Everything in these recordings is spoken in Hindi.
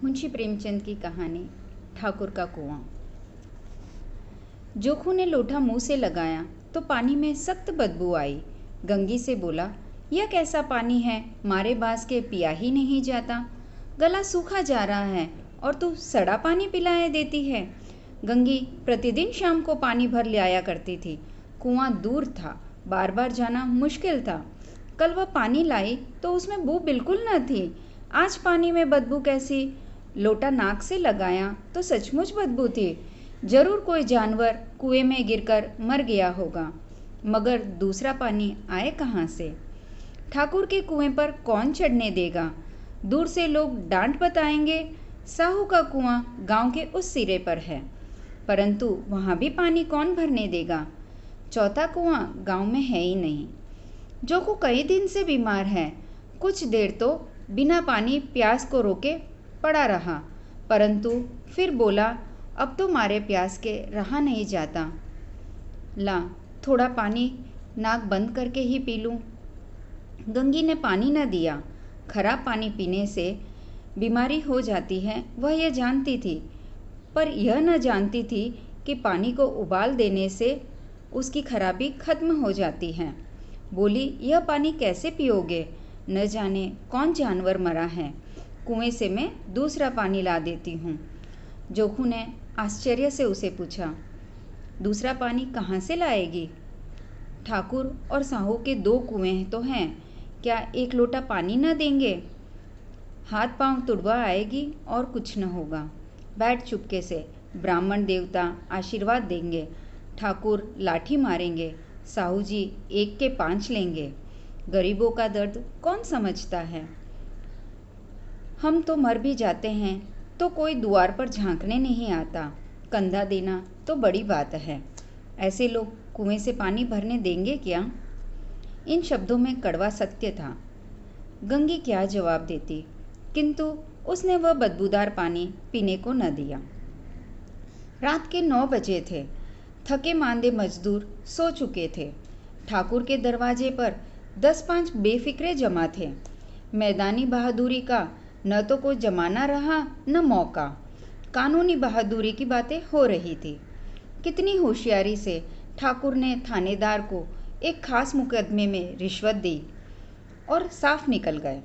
मुंशी प्रेमचंद की कहानी ठाकुर का कुआं। जोखू ने लोटा मुंह से लगाया तो पानी में सख्त बदबू आई। गंगी से बोला, यह कैसा पानी है, मारे बास के पिया ही नहीं जाता। गला सूखा जा रहा है और तू सड़ा पानी पिलाए देती है। गंगी प्रतिदिन शाम को पानी भर ले आया करती थी। कुआं दूर था, बार बार जाना मुश्किल था। कल वह पानी लाई तो उसमें बू बिल्कुल न थी। आज पानी में बदबू कैसी? लोटा नाक से लगाया तो सचमुच बदबू थी। जरूर कोई जानवर कुएं में गिरकर मर गया होगा, मगर दूसरा पानी आए कहाँ से? ठाकुर के कुएं पर कौन चढ़ने देगा? दूर से लोग डांट बताएंगे। साहू का कुआं गांव के उस सिरे पर है, परंतु वहां भी पानी कौन भरने देगा? चौथा कुआं गांव में है ही नहीं। जोकू कई दिन से बीमार है। कुछ देर तो बिना पानी प्यास को रोके पड़ा रहा, परंतु फिर बोला, अब तो मारे प्यास के रहा नहीं जाता। ला थोड़ा पानी नाक बंद करके ही पी लूं। गंगी ने पानी न दिया। खराब पानी पीने से बीमारी हो जाती है, वह यह जानती थी, पर यह न जानती थी कि पानी को उबाल देने से उसकी खराबी खत्म हो जाती है। बोली, यह पानी कैसे पियोगे? न जाने कौन जानवर मरा है। कुएं से मैं दूसरा पानी ला देती हूँ। जोखू ने आश्चर्य से उसे पूछा, दूसरा पानी कहाँ से लाएगी? ठाकुर और साहू के 2 कुएं तो हैं, क्या 1 लोटा पानी न देंगे? हाथ पांव तुड़वा आएगी और कुछ न होगा। बैठ चुपके से, ब्राह्मण देवता आशीर्वाद देंगे। ठाकुर लाठी मारेंगे, साहू जी 1 के 5 लेंगे। गरीबों का दर्द कौन समझता है? हम तो मर भी जाते हैं तो कोई द्वार पर झांकने नहीं आता। कंधा देना तो बड़ी बात है। ऐसे लोग कुएं से पानी भरने देंगे क्या? इन शब्दों में कड़वा सत्य था। गंगी क्या जवाब देती, किंतु उसने वह बदबूदार पानी पीने को न दिया। रात के 9 बजे थे। थके मांदे मजदूर सो चुके थे। ठाकुर के दरवाजे पर 10-5 बेफिक्रे जमा थे। मैदानी बहादुरी का न तो कोई जमाना रहा न मौका। कानूनी बहादुरी की बातें हो रही थी। कितनी होशियारी से ठाकुर ने थानेदार को एक खास मुकदमे में रिश्वत दी और साफ निकल गए।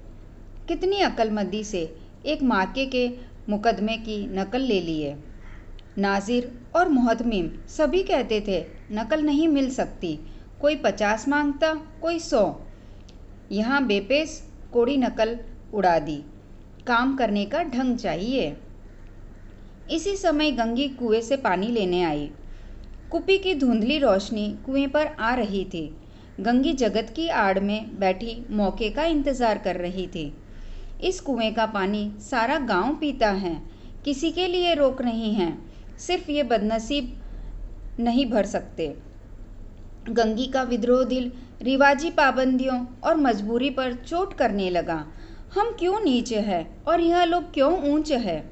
कितनी अक्लमंदी से एक मार्के के मुकदमे की नकल ले लिए। नाजिर और मोहतमिम सभी कहते थे नकल नहीं मिल सकती। कोई 50 मांगता, कोई 100। यहाँ बेपेस कोड़ी नकल उड़ा दी। काम करने का ढंग चाहिए। इसी समय गंगी कुएं से पानी लेने आई। कुपी की धुंधली रोशनी कुएं पर आ रही थी। गंगी जगत की आड़ में बैठी मौके का इंतजार कर रही थी। इस कुएं का पानी सारा गांव पीता है, किसी के लिए रोक नहीं है। सिर्फ ये बदनसीब नहीं भर सकते। गंगी का विद्रोह दिल रिवाजी पाबंदियों और मजबूरी पर चोट करने लगा। हम क्यों नीचे हैं और यह लोग क्यों ऊंचे हैं?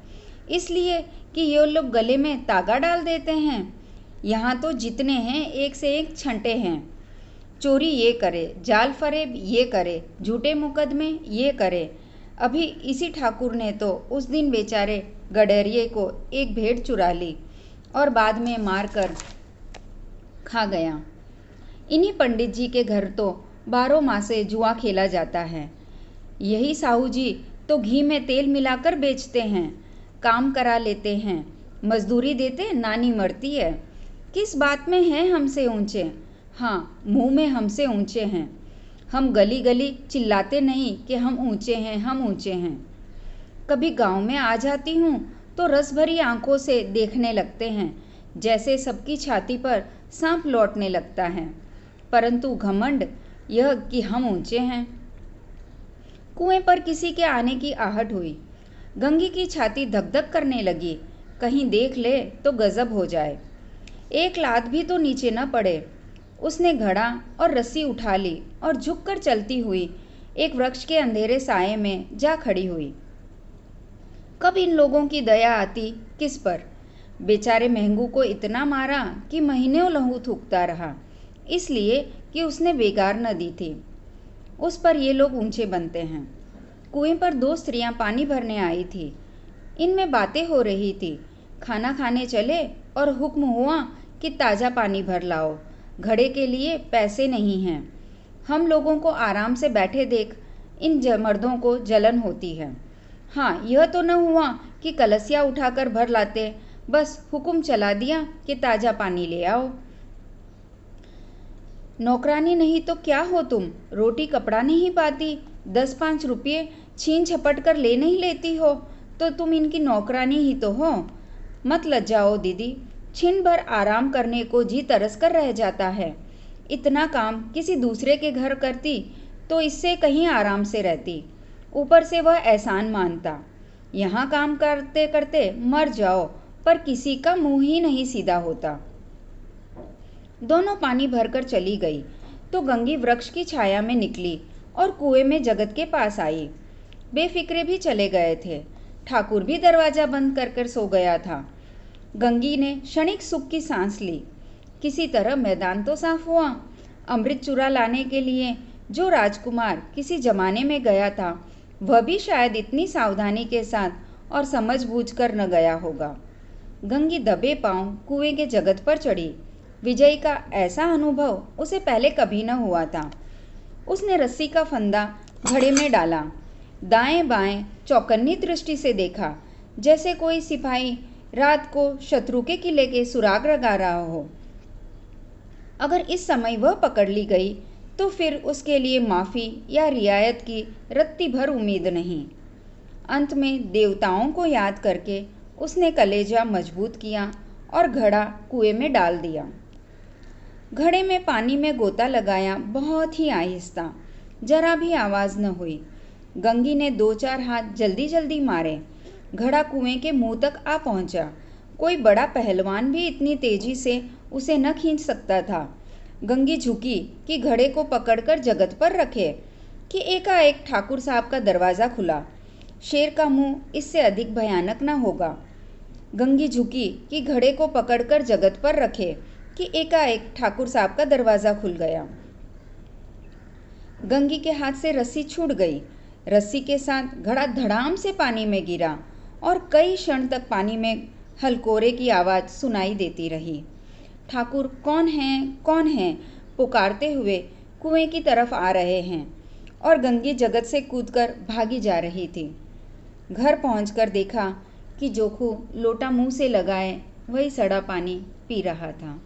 इसलिए कि ये लोग गले में तागा डाल देते हैं। यहाँ तो जितने हैं एक से एक छंटे हैं। चोरी ये करे, जाल फरेब ये करे, झूठे मुकदमे ये करे। अभी इसी ठाकुर ने तो उस दिन बेचारे गडरिये को एक भेड़ चुरा ली और बाद में मार कर खा गया। इन्हीं पंडित जी के घर तो 12 मासे जुआ खेला जाता है। यही साहू जी तो घी में तेल मिलाकर बेचते हैं, काम करा लेते हैं, मजदूरी देते नानी मरती है। किस बात में हैं हमसे ऊंचे? हाँ, मुंह में हमसे ऊंचे हैं। हम गली गली चिल्लाते नहीं कि हम ऊंचे हैं, हम ऊंचे हैं। कभी गांव में आ जाती हूँ तो रस भरी आंखों से देखने लगते हैं, जैसे सबकी छाती पर सांप लौटने लगता है। परंतु घमंड यह कि हम ऊंचे हैं। कुएं पर किसी के आने की आहट हुई। गंगी की छाती धक धक करने लगी। कहीं देख ले तो गजब हो जाए। एक लात भी तो नीचे न पड़े। उसने घड़ा और रस्सी उठा ली और झुककर चलती हुई एक वृक्ष के अंधेरे साये में जा खड़ी हुई। कब इन लोगों की दया आती किस पर? बेचारे महंगू को इतना मारा कि महीनों लहू थूकता रहा, इसलिए कि उसने बेगार न दी थी। उस पर ये लोग ऊंचे बनते हैं। कुएं पर 2 स्त्रियां पानी भरने आई थी। इनमें बातें हो रही थी। खाना खाने चले और हुक्म हुआ कि ताज़ा पानी भर लाओ, घड़े के लिए पैसे नहीं हैं। हम लोगों को आराम से बैठे देख इन मर्दों को जलन होती है। हाँ, यह तो न हुआ कि कलसिया उठाकर भर लाते, बस हुक्म चला दिया कि ताज़ा पानी ले आओ। नौकरानी नहीं तो क्या हो तुम, रोटी कपड़ा नहीं पाती, 10-5 रुपये छीन झपट कर ले नहीं लेती हो, तो तुम इनकी नौकरानी ही तो हो। मत लज्जाओ दीदी, छिन भर आराम करने को जी तरस कर रह जाता है। इतना काम किसी दूसरे के घर करती तो इससे कहीं आराम से रहती। ऊपर से वह एहसान मानता। यहाँ काम करते करते मर जाओ, पर किसी का मुंह ही नहीं सीधा होता। दोनों पानी भरकर चली गई तो गंगी वृक्ष की छाया में निकली और कुएं में जगत के पास आई। बेफिक्रे भी चले गए थे। ठाकुर भी दरवाजा बंद कर कर सो गया था। गंगी ने क्षणिक सुख की सांस ली। किसी तरह मैदान तो साफ हुआ। अमृत चूरा लाने के लिए जो राजकुमार किसी जमाने में गया था, वह भी शायद इतनी सावधानी के साथ और समझबूझ कर न गया होगा। गंगी दबे पांव कुएं के जगत पर चढ़ी। विजय का ऐसा अनुभव उसे पहले कभी न हुआ था। उसने रस्सी का फंदा घड़े में डाला, दाएं बाएं चौकन्नी दृष्टि से देखा, जैसे कोई सिपाही रात को शत्रु के किले के सुराग लगा रहा हो। अगर इस समय वह पकड़ ली गई तो फिर उसके लिए माफ़ी या रियायत की रत्ती भर उम्मीद नहीं। अंत में देवताओं को याद करके उसने कलेजा मजबूत किया और घड़ा कुएं में डाल दिया। घड़े में पानी में गोता लगाया, बहुत ही आहिस्ता, जरा भी आवाज़ न हुई। गंगी ने 2-4 हाथ जल्दी जल्दी मारे। घड़ा कुएं के मुंह तक आ पहुंचा। कोई बड़ा पहलवान भी इतनी तेजी से उसे न खींच सकता था। गंगी झुकी कि घड़े को पकड़कर जगत पर रखे कि एकाएक ठाकुर साहब का दरवाज़ा खुला। शेर का मुंह इससे अधिक भयानक न होगा। गंगी झुकी कि घड़े को पकड़कर जगत पर रखे कि एकाएक ठाकुर साहब का दरवाज़ा खुल गया। गंगी के हाथ से रस्सी छूट गई। रस्सी के साथ घड़ा धड़ाम से पानी में गिरा और कई क्षण तक पानी में हलकोरे की आवाज़ सुनाई देती रही। ठाकुर कौन है पुकारते हुए कुएं की तरफ आ रहे हैं और गंगी जगत से कूदकर भागी जा रही थी। घर पहुंचकर देखा कि जोखू लोटा मुंह से लगाए वही सड़ा पानी पी रहा था।